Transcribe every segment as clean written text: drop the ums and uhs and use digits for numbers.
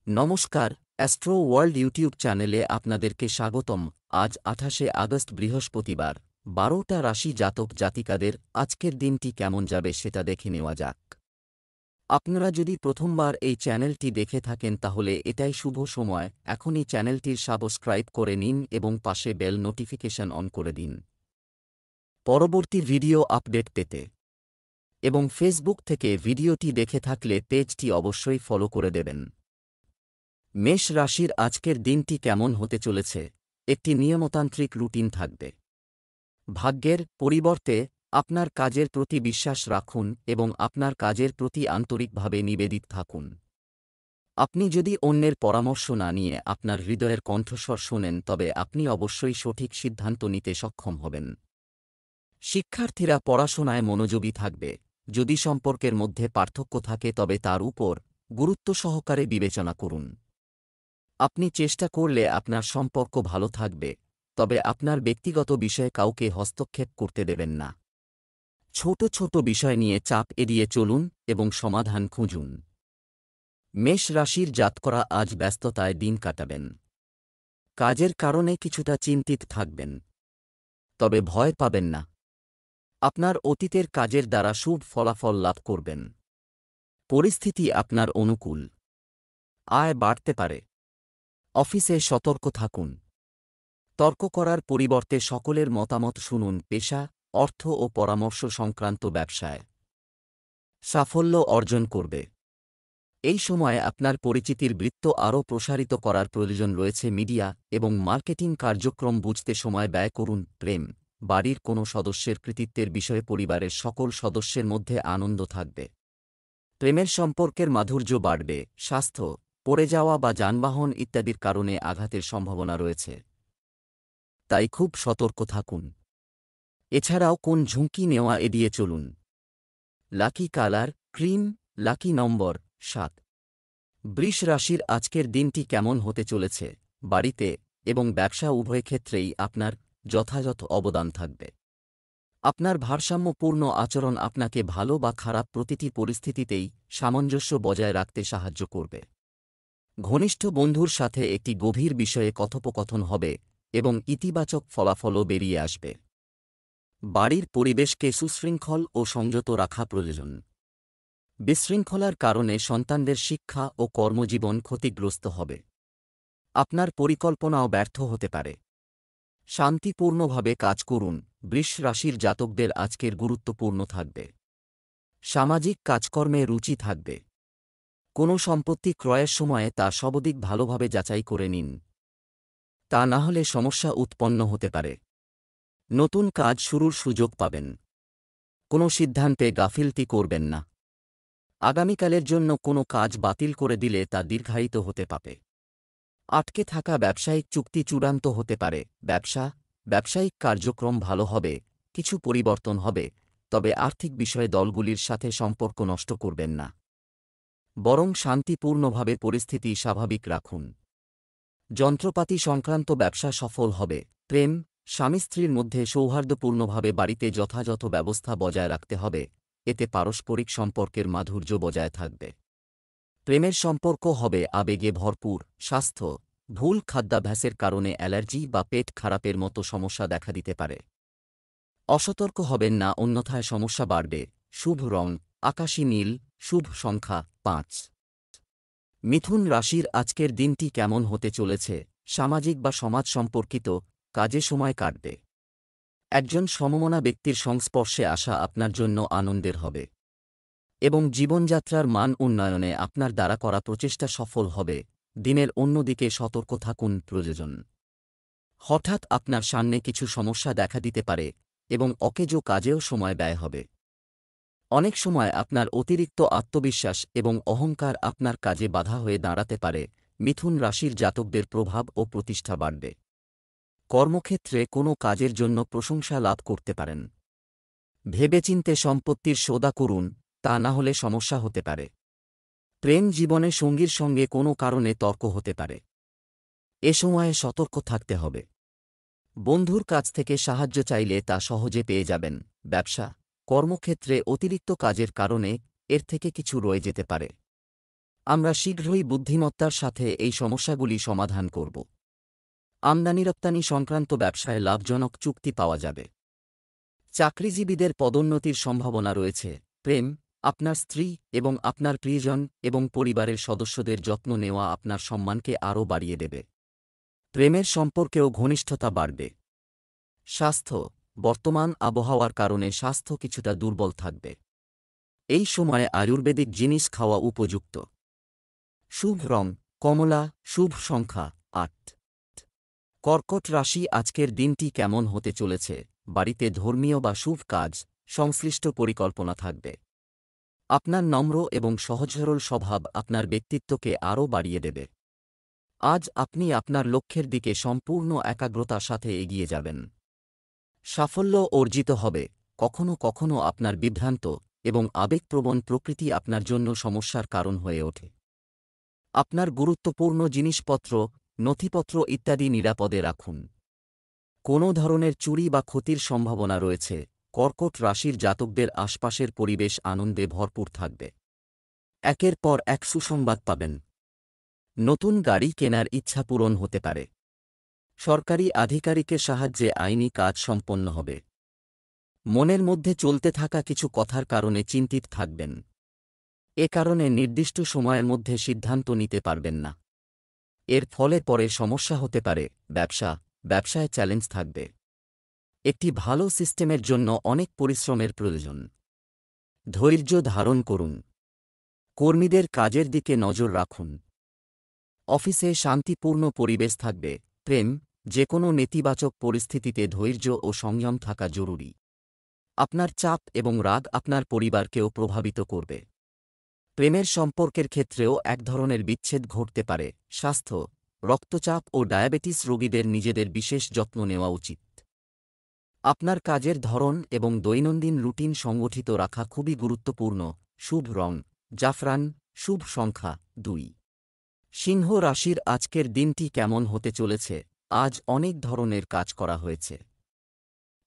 নমস্কার, astro world YouTube চ্যানেলে আপনাদেরকে স্বাগতম। আজ ২৮শে আগস্ট বৃহস্পতিবার, ১২টা রাশি জাতক জাতিকাদের আজকের দিনটি কেমন যাবে সেটা দেখে নেওয়া যাক। আপনারা যদি প্রথমবার এই চ্যানেলটি দেখে থাকেন তাহলে এটাই শুভ সময়, এখনই চ্যানেলটির সাবস্ক্রাইব করে নিন এবং পাশে বেল নোটিফিকেশন অন করে দিন পরবর্তী ভিডিও আপডেট পেতে। এবং ফেসবুক থেকে ভিডিওটি দেখে থাকলে পেজটি অবশ্যই ফলো করে দেবেন। মেষ রাশির আজকের দিনটি কেমন হতে চলেছে? একটি নিয়মতান্ত্রিক রুটিন থাকবে। ভাগ্যের পরিবর্তে আপনার কাজের প্রতি বিশ্বাস রাখুন এবং আপনার কাজের প্রতি আন্তরিকভাবে নিবেদিত থাকুন। আপনি যদি অন্যের পরামর্শ না নিয়ে আপনার হৃদয়ের কণ্ঠস্বর শোনেন তবে আপনি অবশ্যই সঠিক সিদ্ধান্ত নিতে সক্ষম হবেন। শিক্ষার্থীরা পড়াশোনায় মনোযোগী থাকবে। যদি সম্পর্কের মধ্যে পার্থক্য থাকে তবে তার উপর গুরুত্ব সহকারে বিবেচনা করুন। আপনি চেষ্টা করলে আপনার সম্পর্ক ভালো থাকবে, তবে আপনার ব্যক্তিগত বিষয়ে কাউকে হস্তক্ষেপ করতে দেবেন না। ছোট ছোট বিষয় নিয়ে চাপ এড়িয়ে চলুন এবং সমাধান খুঁজুন। মেষ রাশির জাতকরা আজ ব্যস্ততায় দিন কাটাবেন। কাজের কারণে কিছুটা চিন্তিত থাকবেন, তবে ভয় পাবেন না। আপনার অতীতের কাজের দ্বারা শুভ ফলাফল লাভ করবেন। পরিস্থিতি আপনার অনুকূল। আয় বাড়তে পারে। অফিসে সতর্ক থাকুন। তর্ক করার পরিবর্তে সকলের মতামত শুনুন। পেশা, অর্থ ও পরামর্শ সংক্রান্ত ব্যবসায় সাফল্য অর্জন করবে। এই সময়ে আপনার পরিচিতির বৃত্ত আরও প্রসারিত করার প্রয়োজন রয়েছে। মিডিয়া এবং মার্কেটিং কার্যক্রম বুঝতে সময় ব্যয় করুন। প্রেম, বাড়ির কোনো সদস্যের কৃতিত্বের বিষয়ে পরিবারের সকল সদস্যের মধ্যে আনন্দ থাকবে। প্রেমের সম্পর্কের মাধুর্য বাড়বে। স্বাস্থ্য, পড়ে যাওয়া বা যানবাহন ইত্যাদির কারণে আঘাতের সম্ভাবনা রয়েছে, তাই খুব সতর্ক থাকুন। এছাড়াও কোন ঝুঁকি নেওয়া এড়িয়ে চলুন। লাকি কালার ক্রিম, লাকি নম্বর ৭। বৃষ রাশির আজকের দিনটি কেমন হতে চলেছে? বাড়িতে এবং ব্যবসা উভয় ক্ষেত্রেই আপনার যথাযথ অবদান থাকবে। আপনার ভারসাম্যপূর্ণ আচরণ আপনাকে ভালো বা খারাপ প্রতিটি পরিস্থিতিতেই সামঞ্জস্য বজায় রাখতে সাহায্য করবে। ঘনিষ্ঠ বন্ধুর সাথে একটি গভীর বিষয়ে কথোপকথন হবে এবং ইতিবাচক ফলাফলও বেরিয়ে আসবে। বাড়ির পরিবেশকে সুশৃঙ্খল ও সংযত রাখা প্রয়োজন। বিশৃঙ্খলার কারণে সন্তানদের শিক্ষা ও কর্মজীবন ক্ষতিগ্রস্ত হবে। আপনার পরিকল্পনাও ব্যর্থ হতে পারে। শান্তিপূর্ণভাবে কাজ করুন। বৃষ রাশির জাতকদের আজকের গুরুত্বপূর্ণ থাকবে। সামাজিক কাজকর্মে রুচি থাকবে। কোনো সম্পত্তি ক্রয়ের সময়ে তা সবদিক ভালোভাবে যাচাই করে নিন, তা না হলে সমস্যা উৎপন্ন হতে পারে। নতুন কাজ শুরুর সুযোগ পাবেন। কোনো সিদ্ধান্তে গাফিলতি করবেন না। আগামীকালের জন্য কোনো কাজ বাতিল করে দিলে তা দীর্ঘায়িত হতে পারে। আটকে থাকা ব্যবসায়িক চুক্তি চূড়ান্ত হতে পারে। ব্যবসায়িক কার্যক্রম ভালো হবে, কিছু পরিবর্তন হবে, তবে আর্থিক বিষয়ে দলগুলির সাথে সম্পর্ক নষ্ট করবেন না, বরং শান্তিপূর্ণভাবে পরিস্থিতি স্বাভাবিক রাখুন। যন্ত্রপাতি সংক্রান্ত ব্যবসা সফল হবে। প্রেম, স্বামী স্ত্রীর মধ্যে সৌহার্দ্যপূর্ণভাবে বাড়িতে যথাযথ ব্যবস্থা বজায় রাখতে হবে, এতে পারস্পরিক সম্পর্কের মাধুর্য বজায় থাকবে। প্রেমের সম্পর্ক হবে আবেগে ভরপুর। স্বাস্থ্য, ভুল খাদ্যাভ্যাসের কারণে অ্যালার্জি বা পেট খারাপের মতো সমস্যা দেখা দিতে পারে। অসতর্ক হবেন না, অন্যথায় সমস্যা বাড়বে। শুভ রং আকাশী নীল, শুভ সংখ্যা ৫। মিথুন রাশির আজকের দিনটি কেমন হতে চলেছে? সামাজিক বা সমাজ সম্পর্কিত কাজে সময় কাটবে। একজন সমমনা ব্যক্তির সংস্পর্শে আসা আপনার জন্য আনন্দের হবে এবং জীবনযাত্রার মান উন্নয়নে আপনার দ্বারা করা প্রচেষ্টা সফল হবে। দিনের অন্যদিকে সতর্ক থাকুন প্রয়োজন। হঠাৎ আপনার সামনে কিছু সমস্যা দেখা দিতে পারে এবং অকেজো কাজেও সময় ব্যয় হবে। অনেক সময় আপনার অতিরিক্ত আত্মবিশ্বাস এবং অহংকার আপনার কাজে বাধা হয়ে দাঁড়াতে পারে। মিথুন রাশির জাতকদের প্রভাব ও প্রতিষ্ঠা বাড়বে। কর্মক্ষেত্রে কোনো কাজের জন্য প্রশংসা লাভ করতে পারেন। ভেবেচিন্তে সম্পত্তির সৌদা করুন, তা না হলে সমস্যা হতে পারে। প্রেম জীবনে সঙ্গীর সঙ্গে কোনো কারণে তর্ক হতে পারে। এ সময়ে সতর্ক থাকতে হবে। বন্ধুর কাছ থেকে সাহায্য চাইলে তা সহজে পেয়ে যাবেন। ব্যবসা, কর্মক্ষেত্রে অতিরিক্ত কাজের কারণে এর থেকে কিছু রয়ে যেতে পারে। আমরা শীঘ্রই বুদ্ধিমত্তার সাথে এই সমস্যাগুলি সমাধান করব। আমদানি রপ্তানি সংক্রান্ত ব্যবসায় লাভজনক চুক্তি পাওয়া যাবে। চাকরিজীবীদের পদোন্নতির সম্ভাবনা রয়েছে। প্রেম, আপনার স্ত্রী এবং আপনার প্রিয়জন এবং পরিবারের সদস্যদের যত্ন নেওয়া আপনার সম্মানকে আরও বাড়িয়ে দেবে। প্রেমের সম্পর্কেও ঘনিষ্ঠতা বাড়বে। স্বাস্থ্য, বর্তমান আবহাওয়ার কারণে স্বাস্থ্য কিছুটা দুর্বল থাকবে। এই সময়ে আয়ুর্বেদিক জিনিস খাওয়া উপযুক্ত। শুভ রং কমলা, শুভ সংখ্যা ৮। কর্কট রাশি, আজকের দিনটি কেমন হতে চলেছে? বাড়িতে ধর্মীয় বা শুভ কাজ সংশ্লিষ্ট পরিকল্পনা থাকবে। আপনার নম্র এবং সহজ সরল স্বভাব আপনার ব্যক্তিত্বকে আরও বাড়িয়ে দেবে। আজ আপনি আপনার লক্ষ্যের দিকে সম্পূর্ণ একাগ্রতার সাথে এগিয়ে যাবেন। সাফল্য অর্জিত হবে। কখনো কখনো আপনার বিভ্রান্ত এবং আবেগপ্রবণ প্রকৃতি আপনার জন্য সমস্যার কারণ হয়ে ওঠে। আপনার গুরুত্বপূর্ণ জিনিসপত্র, নথিপত্র ইত্যাদি নিরাপদে রাখুন। কোনো ধরনের চুরি বা ক্ষতির সম্ভাবনা রয়েছে। কর্কট রাশির জাতকদের আশপাশের পরিবেশ আনন্দে ভরপুর থাকবে। একের পর এক সুসংবাদ পাবেন। নতুন গাড়ি কেনার ইচ্ছা পূরণ হতে পারে। সরকারি আধিকারিকের সাহায্যে আইনি কাজ সম্পন্ন হবে। মনের মধ্যে চলতে থাকা কিছু কথার কারণে চিন্তিত থাকবেন। এ কারণে নির্দিষ্ট সময়ের মধ্যে সিদ্ধান্ত নিতে পারবেন না। এর ফলে পরে সমস্যা হতে পারে। ব্যবসায় চ্যালেঞ্জ থাকবে। একটি ভালো সিস্টেমের জন্য অনেক পরিশ্রমের প্রয়োজন। ধৈর্য ধারণ করুন। কর্মীদের কাজের দিকে নজর রাখুন। অফিসে শান্তিপূর্ণ পরিবেশ থাকবে। প্রেম, যেকোনো নেতিবাচক পরিস্থিতিতে ধৈর্য ও সংযম থাকা জরুরি। আপনার চাপ এবং রাগ আপনার পরিবারকেও প্রভাবিত করবে। প্রেমের সম্পর্কের ক্ষেত্রেও এক ধরনের বিচ্ছেদ ঘটতে পারে। স্বাস্থ্য, রক্তচাপ ও ডায়াবেটিস রোগীদের নিজেদের বিশেষ যত্ন নেওয়া উচিত। আপনার কাজের ধরন এবং দৈনন্দিন রুটিন সংগঠিত রাখা খুবই গুরুত্বপূর্ণ। শুভ রং জাফরান, শুভ সংখ্যা ২। সিংহ রাশির আজকের দিনটি কেমন হতে চলেছে? আজ অনেক ধরনের কাজ করা হয়েছে।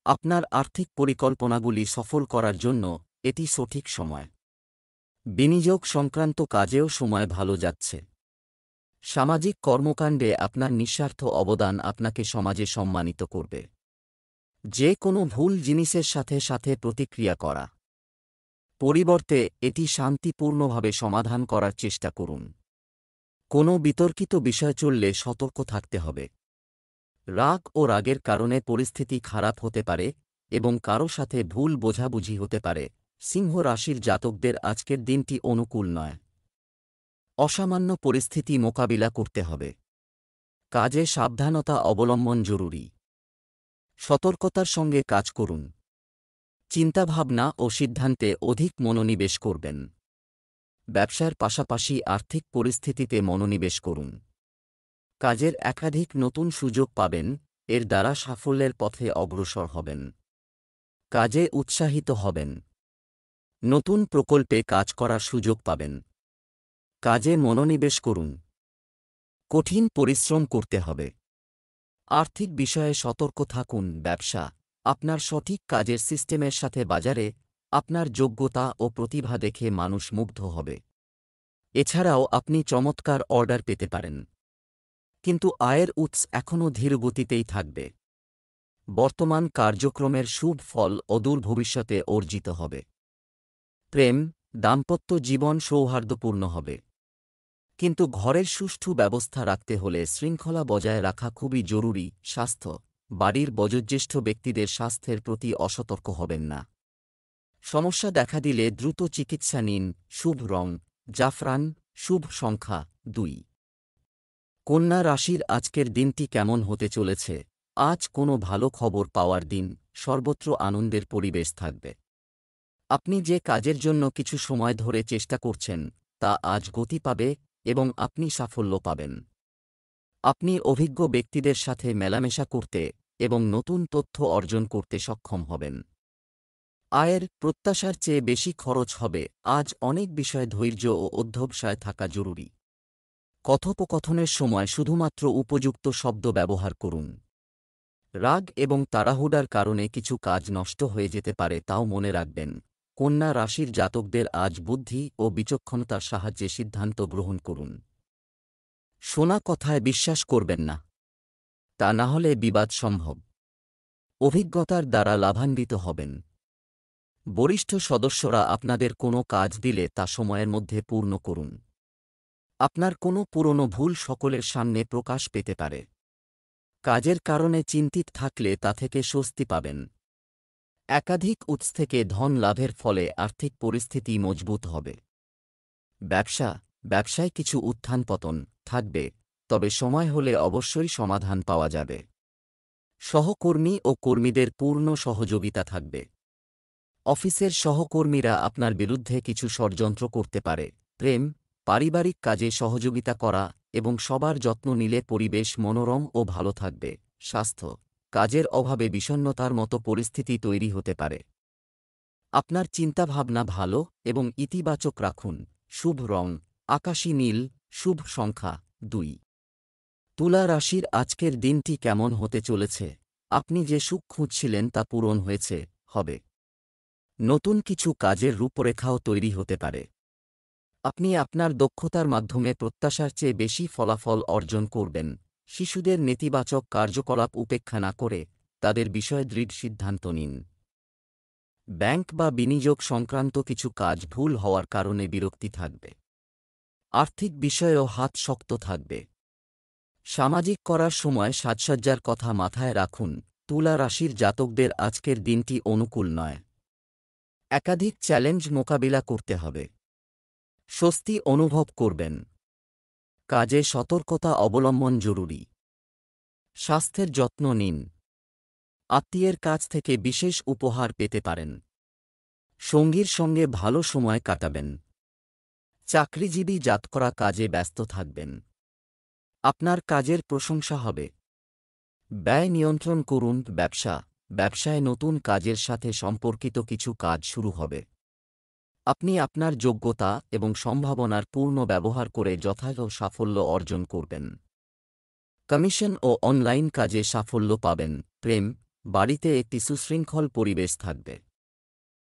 আপনার আর্থিক পরিকল্পনাগুলি সফল করার জন্য এটি সঠিক সময়। বিনিয়োগ সংক্রান্ত কাজেও সময় ভালো যাচ্ছে। সামাজিক কর্মকাণ্ডে আপনার নিঃস্বার্থ অবদান আপনাকে সমাজে সম্মানিত করবে। যে কোনো ভুল জিনিসের সাথে সাথে প্রতিক্রিয়া করা পরিবর্তে এটি শান্তিপূর্ণভাবে সমাধান করার চেষ্টা করুন। কোনো বিতর্কিত বিষয় চললে সতর্ক থাকতে হবে। রাগ ও রাগের কারণে পরিস্থিতি খারাপ হতে পারে এবং কারো সাথে ভুল বোঝাবুঝি হতে পারে। সিংহ রাশির জাতকদের আজকের দিনটি অনুকূল নয়। অসামান্য পরিস্থিতি মোকাবিলা করতে হবে। কাজে সাবধানতা অবলম্বন জরুরি। সতর্কতার সঙ্গে কাজ করুন। চিন্তাভাবনা ও সিদ্ধান্তে অধিক মনোনিবেশ করবেন। ব্যবসার পাশাপাশি আর্থিক পরিস্থিতিতে মনোনিবেশ করুন। কাজের একাধিক নতুন সুযোগ পাবেন। এর দ্বারা সাফল্যের পথে অগ্রসর হবেন। কাজে উৎসাহিত হবেন। নতুন প্রকল্পে কাজ করার সুযোগ পাবেন। কাজে মনোনিবেশ করুন। কঠিন পরিশ্রম করতে হবে। আর্থিক বিষয়ে সতর্ক থাকুন। ব্যবসা, আপনার সঠিক কাজের সিস্টেমের সাথে বাজারে আপনার যোগ্যতা ও প্রতিভা দেখে মানুষ মুগ্ধ হবে। এছাড়াও আপনি চমৎকার অর্ডার পেতে পারেন। কিন্তু আয়ের উৎস এখনও ধীরগতিতেই থাকবে। বর্তমান কার্যক্রমের শুভ ফল অদূর ভবিষ্যতে অর্জিত হবে। প্রেম, দাম্পত্য জীবন সৌহার্দ্যপূর্ণ হবে। কিন্তু ঘরের সুষ্ঠু ব্যবস্থা রাখতে হলে শৃঙ্খলা বজায় রাখা খুবই জরুরি। স্বাস্থ্য, বাড়ির বয়োজ্যেষ্ঠ ব্যক্তিদের স্বাস্থ্যের প্রতি অসতর্ক হবেন না। সমস্যা দেখা দিলে দ্রুত চিকিৎসা নিন। শুভ রং জাফরান, শুভ সংখ্যা ২। কন্যা রাশির আজকের দিনটি কেমন হতে চলেছে? আজ কোনো ভালো খবর পাওয়ার দিন। সর্বত্র আনন্দের পরিবেশ থাকবে। আপনি যে কাজের জন্য কিছু সময় ধরে চেষ্টা করছেন তা আজ গতি পাবে এবং আপনি সাফল্য পাবেন। আপনি অভিজ্ঞ ব্যক্তিদের সাথে মেলামেশা করতে এবং নতুন তথ্য অর্জন করতে সক্ষম হবেন। আয়ের প্রত্যাশার চেয়ে বেশি খরচ হবে। আজ অনেক বিষয়ে ধৈর্য ও অধ্যবসায় থাকা জরুরি। কথোপকথনের সময় শুধুমাত্র উপযুক্ত শব্দ ব্যবহার করুন। রাগ এবং তাড়াহুড়ার কারণে কিছু কাজ নষ্ট হয়ে যেতে পারে, তাও মনে রাখবেন। কন্যা রাশির জাতকদের আজ বুদ্ধি ও বিচক্ষণতার সাহায্যে সিদ্ধান্ত গ্রহণ করুন। শোনা কথায় বিশ্বাস করবেন না, তা না হলে বিবাদ সম্ভব। অভিজ্ঞতার দ্বারা লাভান্বিত হবেন। বরিষ্ঠ সদস্যরা আপনাদের কোনো কাজ দিলে তা সময়ের মধ্যে পূর্ণ করুন। আপনার কোনো পুরনো ভুল সকলের সামনে প্রকাশ পেতে পারে। কাজের কারণে চিন্তিত থাকলে তা থেকে স্বস্তি পাবেন। একাধিক উৎস থেকে ধন লাভের ফলে আর্থিক পরিস্থিতি মজবুত হবে। ব্যবসায় কিছু উত্থান পতন থাকবে, তবে সময় হলে অবশ্যই সমাধান পাওয়া যাবে। সহকর্মী ও কর্মীদের পূর্ণ সহযোগিতা থাকবে। অফিসের সহকর্মীরা আপনার বিরুদ্ধে কিছু ষড়যন্ত্র করতে পারে। পারিবারিক কাজে সহযোগিতা করা এবং সবার যত্ন নিলে পরিবেশ মনোরম ও ভালো থাকবে। স্বাস্থ্য, কাজের অভাবে বিষণ্ণতার মতো পরিস্থিতি তৈরি হতে পারে। আপনার চিন্তাভাবনা ভালো এবং ইতিবাচক রাখুন। শুভ রং আকাশী নীল, শুভ সংখ্যা 2। তুলা রাশির আজকের দিনটি কেমন হতে চলেছে? আপনি যে সুখ খুঁজছিলেন তা পূরণ হবে। নতুন কিছু কাজের রূপরেখাও তৈরি হতে পারে। আপনি আপনার দক্ষতার মাধ্যমে প্রত্যাশার চেয়ে বেশি ফলাফল অর্জন করবেন। শিশুদের নেতিবাচক কার্যকলাপ উপেক্ষা না করে তাদের বিষয়ে দৃঢ় সিদ্ধান্ত নিন। ব্যাংক বা বিনিয়োগ সংক্রান্ত কিছু কাজ ভুল হওয়ার কারণে বিরক্তি থাকবে। আর্থিক বিষয়েও হাত শক্ত থাকবে। সামাজিক করার সময় সাজসজ্জার কথা মাথায় রাখুন। তুলা রাশির জাতকদের আজকের দিনটি অনুকূল নয়। একাধিক চ্যালেঞ্জ মোকাবিলা করতে হবে। স্বস্তি অনুভব করবেন। কাজে সতর্কতা অবলম্বন জরুরি। স্বাস্থ্যের যত্ন নিন। আত্মীয়ের কাছ থেকে বিশেষ উপহার পেতে পারেন। সঙ্গীর সঙ্গে ভালো সময় কাটাবেন। চাকরিজীবী জাতকরা কাজে ব্যস্ত থাকবেন। আপনার কাজের প্রশংসা হবে। ব্যয় নিয়ন্ত্রণ করুন। ব্যবসায় নতুন কাজের সাথে সম্পর্কিত কিছু কাজ শুরু হবে। আপনি আপনার যোগ্যতা এবং সম্ভাবনার পূর্ণ ব্যবহার করে যথাযথ সাফল্য অর্জন করবেন। কমিশন ও অনলাইন কাজে সাফল্য পাবেন। বাড়িতে একটি সুশৃঙ্খল পরিবেশ থাকবে।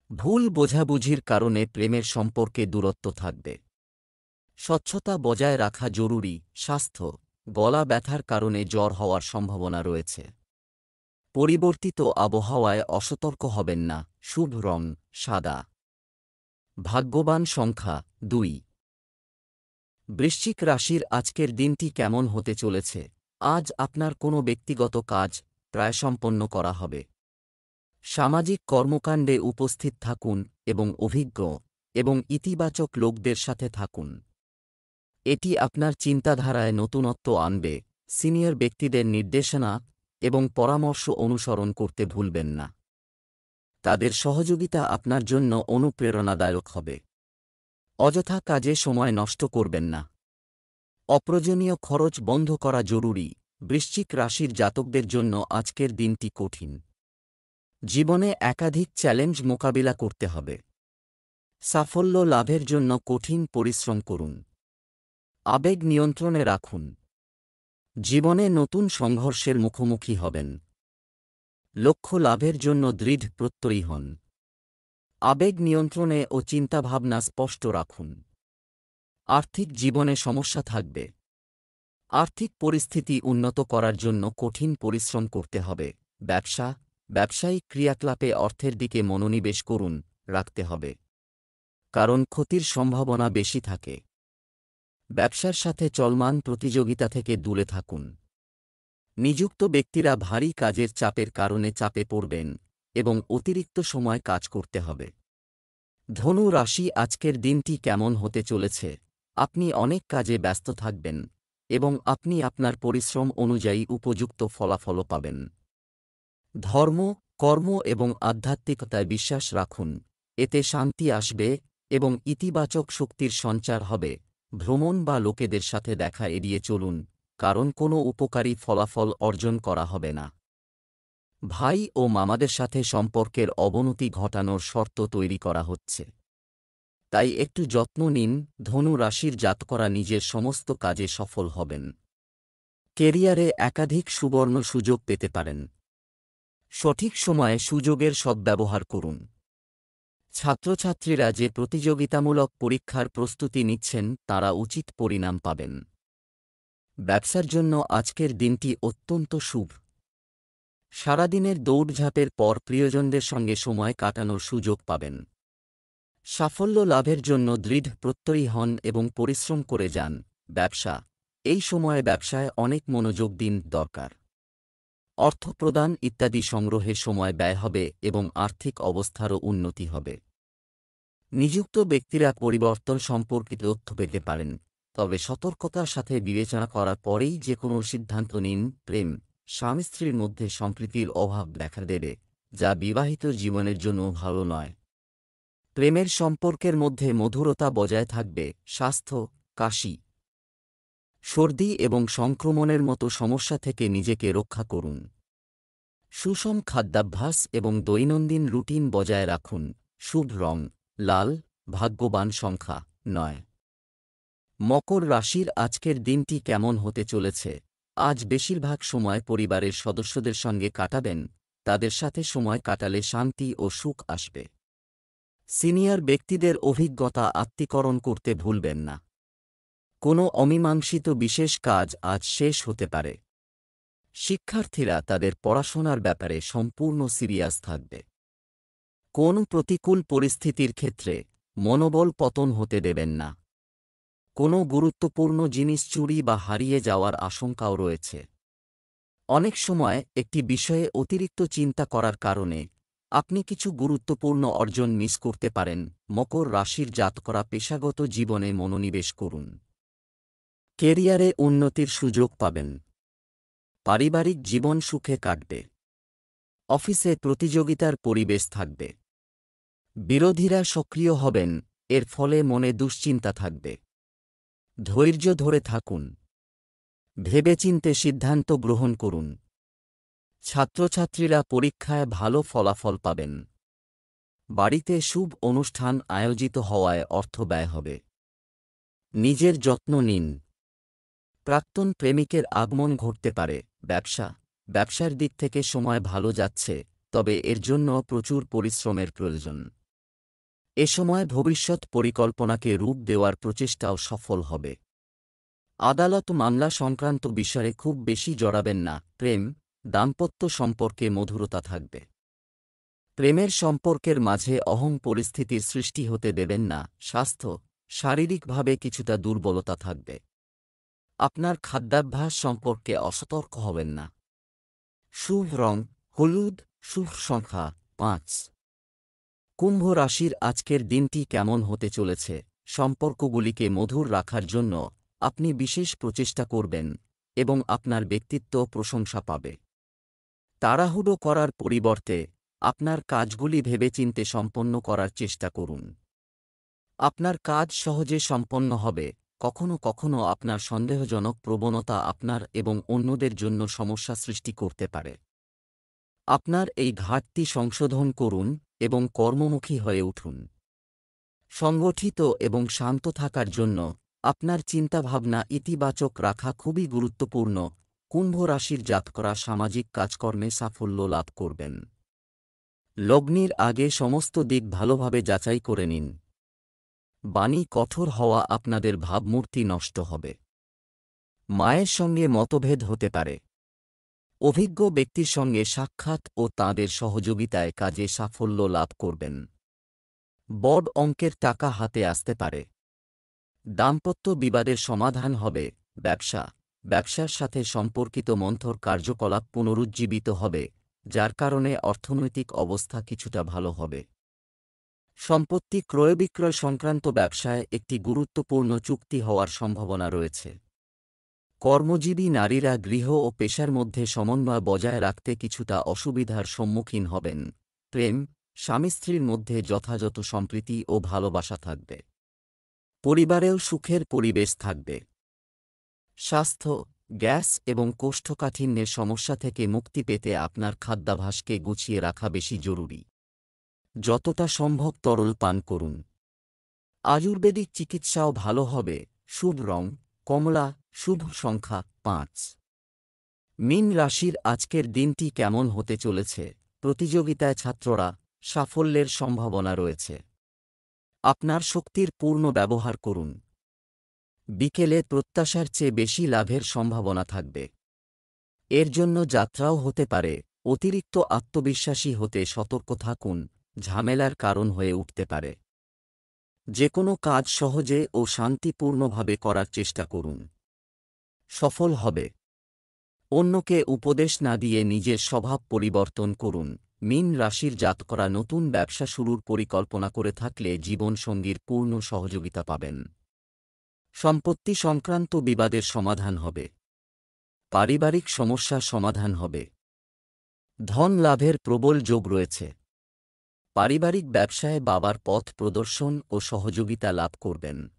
ভুল বোঝাবুঝির কারণে প্রেমের সম্পর্কে দূরত্ব থাকবে। স্বচ্ছতা বজায় রাখা জরুরি। স্বাস্থ্য, গলা ব্যথার কারণে জ্বর হওয়ার সম্ভাবনা রয়েছে। পরিবর্তিত আবহাওয়ায় অসতর্ক হবেন না। শুভ রং সাদা। ভাগ্যবান সংখ্যা 2। বৃশ্চিক রাশির আজকের দিনটি কেমন হতে চলেছে? আজ আপনার কোনো ব্যক্তিগত কাজ প্রায় সম্পন্ন করা হবে। সামাজিক কর্মকাণ্ডে উপস্থিত থাকুন এবং অভিজ্ঞ এবং ইতিবাচক লোকদের সাথে থাকুন। এটি আপনার চিন্তাধারায় নতুনত্ব আনবে। সিনিয়র ব্যক্তিদের নির্দেশনা এবং পরামর্শ অনুসরণ করতে ভুলবেন না। তাদের সহযোগিতা আপনার জন্য অনুপ্রেরণাদায়ক হবে। অযথা কাজে সময় নষ্ট করবেন না। অপ্রয়োজনীয় খরচ বন্ধ করা জরুরি। বৃশ্চিক রাশির জাতকদের জন্য আজকের দিনটি কঠিন। জীবনে একাধিক চ্যালেঞ্জ মোকাবিলা করতে হবে। সাফল্য লাভের জন্য কঠিন পরিশ্রম করুন। আবেগ নিয়ন্ত্রণে রাখুন। জীবনে নতুন সংঘর্ষের মুখোমুখি হবেন। লক্ষ্য লাভের জন্য দৃঢ় প্রত্যয়ী হন। আবেগ নিয়ন্ত্রণে ও চিন্তাভাবনা স্পষ্ট রাখুন। আর্থিক জীবনে সমস্যা থাকবে। আর্থিক পরিস্থিতি উন্নত করার জন্য কঠিন পরিশ্রম করতে হবে। ব্যবসায়িক ক্রিয়াকলাপে অর্থের দিকে মনোনিবেশ রাখতে হবে, কারণ ক্ষতির সম্ভাবনা বেশি থাকে। ব্যবসার সাথে চলমান প্রতিযোগিতা থেকে দূরে থাকুন। নিযুক্ত ব্যক্তিরা ভারী কাজের চাপের কারণে চাপে পড়বেন এবং অতিরিক্ত সময় কাজ করতে হবে। ধনু রাশি আজকের দিনটি কেমন হতে চলেছে? আপনি অনেক কাজে ব্যস্ত থাকবেন এবং আপনি আপনার পরিশ্রম অনুযায়ী উপযুক্ত ফলাফলও পাবেন। ধর্ম, কর্ম এবং আধ্যাত্মিকতায় বিশ্বাস রাখুন। এতে শান্তি আসবে এবং ইতিবাচক শক্তির সঞ্চার হবে। ভ্রমণ বা লোকেদের সাথে দেখা এড়িয়ে চলুন, কারণ কোনো উপকারী ফলাফল অর্জন করা হবে না। ভাই ও মামাদের সাথে সম্পর্কের অবনতি ঘটানোর শর্ত তৈরি করা হচ্ছে, তাই একটু যত্ন নিন। ধনু রাশির জাতকরা নিজের সমস্ত কাজে সফল হবেন। কেরিয়ারে একাধিক সুবর্ণ সুযোগ পেতে পারেন। সঠিক সময়ে সুযোগের সদ্ব্যবহার করুন। ছাত্রছাত্রীরা যে প্রতিযোগিতামূলক পরীক্ষার প্রস্তুতি নিচ্ছেন তারা উচিত পরিণাম পাবেন। ব্যবসার জন্য আজকের দিনটি অত্যন্ত শুভ। সারাদিনের দৌড়ঝাঁপের পর প্রিয়জনদের সঙ্গে সময় কাটানোর সুযোগ পাবেন। সাফল্য লাভের জন্য দৃঢ় প্রত্যয়ী হন এবং পরিশ্রম করে যান। ব্যবসা, এই সময়ে ব্যবসায় অনেক মনোযোগ দিন দরকার। অর্থ প্রদান ইত্যাদি সংগ্রহে সময় ব্যয় হবে এবং আর্থিক অবস্থারও উন্নতি হবে। নিযুক্ত ব্যক্তিরা পরিবর্তন সম্পর্কিত তথ্য পেতে পারেন, তবে সতর্কতার সাথে বিবেচনা করার পরেই যে কোনো সিদ্ধান্ত নিন। প্রেম, স্বামী স্ত্রীর মধ্যে সম্প্রীতির অভাব দেখা দেবে, যা বিবাহিত জীবনের জন্য ভালো নয়। প্রেমের সম্পর্কের মধ্যে মধুরতা বজায় থাকবে। স্বাস্থ্য, কাশি, সর্দি এবং সংক্রমণের মতো সমস্যা থেকে নিজেকে রক্ষা করুন। সুষম খাদ্যাভ্যাস এবং দৈনন্দিন রুটিন বজায় রাখুন। শুভ রং লাল, ভাগ্যবান সংখ্যা 9। মকর রাশির আজকের দিনটি কেমন হতে চলেছে? আজ বেশিরভাগ সময় পরিবারের সদস্যদের সঙ্গে কাটাবেন, তাদের সাথে সময় কাটালে শান্তি ও সুখ আসবে। সিনিয়র ব্যক্তিদের অভিজ্ঞতা আত্মীকরণ করতে ভুলবেন না। কোনো অমীমাংসিত বিশেষ কাজ আজ শেষ হতে পারে। শিক্ষার্থীরা তাদের পড়াশোনার ব্যাপারে সম্পূর্ণ সিরিয়াস থাকবে। কোন প্রতিকূল পরিস্থিতির ক্ষেত্রে মনোবল পতন হতে দেবেন না। কোনো গুরুত্বপূর্ণ জিনিস চুরি বা হারিয়ে যাওয়ার আশঙ্কাও রয়েছে। অনেক সময় একটি বিষয়ে অতিরিক্ত চিন্তা করার কারণে আপনি কিছু গুরুত্বপূর্ণ অর্জন মিস করতে পারেন। মকর রাশির জাতকরা পেশাগত জীবনে মনোনিবেশ করুন। কেরিয়ারে উন্নতির সুযোগ পাবেন। পারিবারিক জীবন সুখে কাটবে। অফিসে প্রতিযোগিতার পরিবেশ থাকবে। বিরোধীরা সক্রিয় হবেন, এর ফলে মনে দুশ্চিন্তা থাকবে। ধৈর্য ধরে থাকুন। ভেবেচিন্তে সিদ্ধান্ত গ্রহণ করুন। ছাত্রছাত্রীরা পরীক্ষায় ভালো ফলাফল পাবেন। বাড়িতে শুভ অনুষ্ঠান আয়োজিত হওয়ায় অর্থ ব্যয় হবে। নিজের যত্ন নিন। প্রাক্তন প্রেমিকের আগমন ঘটতে পারে। ব্যবসার দিক থেকে সময় ভালো যাচ্ছে, তবে এর জন্য প্রচুর পরিশ্রমের প্রয়োজন। এ সময় ভবিষ্যৎ পরিকল্পনাকে রূপ দেওয়ার প্রচেষ্টাও সফল হবে। আদালত মামলা সংক্রান্ত বিষয়ে খুব বেশি জড়াবেন না। প্রেম, দাম্পত্য সম্পর্কে মধুরতা থাকবে। প্রেমের সম্পর্কের মাঝে অহং পরিস্থিতির সৃষ্টি হতে দেবেন না। স্বাস্থ্য, শারীরিকভাবে কিছুটা দুর্বলতা থাকবে। আপনার খাদ্যাভ্যাস সম্পর্কে অসতর্ক হবেন না। শুভ রং হলুদ, শুভ সংখ্যা 5। কুম্ভ রাশির আজকের দিনটি কেমন হতে চলেছে? সম্পর্কগুলিকে মধুর রাখার জন্য আপনি বিশেষ প্রচেষ্টা করবেন এবং আপনার ব্যক্তিত্ব প্রশংসা পাবে। তাড়াহুড়ো করার পরিবর্তে আপনার কাজগুলি ভেবেচিন্তে সম্পন্ন করার চেষ্টা করুন। আপনার কাজ সহজে সম্পন্ন হবে। কখনো কখনো আপনার সন্দেহজনক প্রবণতা আপনার এবং অন্যদের জন্য সমস্যা সৃষ্টি করতে পারে। আপনার এই ঘাটতি সংশোধন করুন এবং কর্মমুখী হয়ে উঠুন। সংগঠিত এবং শান্ত থাকার জন্য আপনার চিন্তাভাবনা ইতিবাচক রাখা খুবই গুরুত্বপূর্ণ। কুম্ভ রাশির জাতকরা সামাজিক কাজকর্মে সাফল্য লাভ করবেন। লগ্নের আগে সমস্ত দিক ভালোভাবে যাচাই করে নিন। বাণী কঠোর হওয়া আপনাদের ভাবমূর্তি নষ্ট হবে। মায়ের সঙ্গে মতভেদ হতে পারে। অভিজ্ঞ ব্যক্তির সঙ্গে সাক্ষাৎ ও তাঁদের সহযোগিতায় কাজে সাফল্য লাভ করবেন। বড় অঙ্কের টাকা হাতে আসতে পারে। দাম্পত্য বিবাদের সমাধান হবে। ব্যবসার সাথে সম্পর্কিত মন্থর কার্যকলাপ পুনরুজ্জীবিত হবে, যার কারণে অর্থনৈতিক অবস্থা কিছুটা ভালো হবে। সম্পত্তি ক্রয় বিক্রয় সংক্রান্ত ব্যবসায় একটি গুরুত্বপূর্ণ চুক্তি হওয়ার সম্ভাবনা রয়েছে। কর্মজীবী নারীরা গৃহ ও পেশার মধ্যে সমন্বয় বজায় রাখতে কিছুটা অসুবিধার সম্মুখীন হবেন। প্রেম, স্বামী স্ত্রীর মধ্যে যথাযথ সম্প্রীতি ও ভালোবাসা থাকবে। পরিবারেও সুখের পরিবেশ থাকবে। স্বাস্থ্য, গ্যাস এবং কোষ্ঠকাঠিন্যের সমস্যা থেকে মুক্তি পেতে আপনার খাদ্যাভ্যাসকে গুছিয়ে রাখা বেশি জরুরি। যতটা সম্ভব তরল পান করুন। আয়ুর্বেদিক চিকিৎসাও ভালো হবে। শুভ রং কমলা, শুভ সংখ্যা 5। মীন রাশির আজকের দিনটি কেমন হতে চলেছে? প্রতিযোগিতায় ছাত্ররা সাফল্যের সম্ভাবনা রয়েছে। আপনার শক্তির পূর্ণ ব্যবহার করুন। বিকেলে প্রত্যাশার চেয়ে বেশি লাভের সম্ভাবনা থাকবে। এর জন্য যাত্রাও হতে পারে। অতিরিক্ত আত্মবিশ্বাসী হতে সতর্ক থাকুন, ঝামেলার কারণ হয়ে উঠতে পারে। যে কোনো কাজ সহজে ও শান্তিপূর্ণভাবে করার চেষ্টা করুন। সফল হবে। অন্যকে উপদেশ না দিয়ে নিজের স্বভাব পরিবর্তন করুন। মীন রাশির জাতকরা নতুন ব্যবসা শুরুর পরিকল্পনা করে থাকলে জীবনসঙ্গীর পূর্ণ সহযোগিতা পাবেন। সম্পত্তি সংক্রান্ত বিবাদের সমাধান হবে। পারিবারিক সমস্যা সমাধান হবে। ধন লাভের প্রবল যোগ রয়েছে। পারিবারিক ব্যবসায় বাবার পথ প্রদর্শন ও সহযোগিতা লাভ করবেন।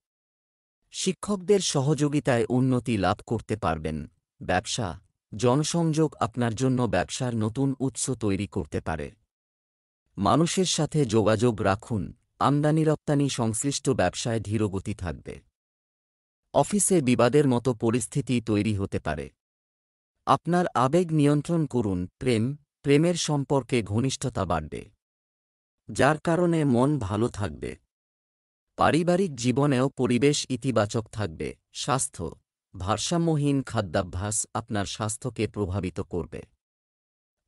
শিক্ষকদের সহযোগিতায় উন্নতি লাভ করতে পারবেন। ব্যবসা, জনসংযোগ আপনার জন্য ব্যবসার নতুন উৎস তৈরি করতে পারে। মানুষের সাথে যোগাযোগ রাখুন। আমদানি রপ্তানি সংশ্লিষ্ট ব্যবসায় ধীরগতি থাকবে। অফিসে বিবাদের মতো পরিস্থিতি তৈরি হতে পারে। আপনার আবেগ নিয়ন্ত্রণ করুন। প্রেমের সম্পর্কে ঘনিষ্ঠতা বাড়বে, যার কারণে মন ভালো থাকবে। পারিবারিক জীবনেও পরিবেশ ইতিবাচক থাকবে। স্বাস্থ্য, ভারসাম্যহীন খাদ্যাভ্যাস আপনার স্বাস্থ্যকে প্রভাবিত করবে।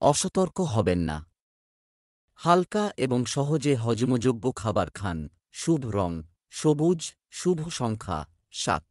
অসতর্ক হবেন না। হালকা এবং সহজে হজমযোগ্য খাবার খান। শুভ রং সবুজ, শুভ সংখ্যা 7।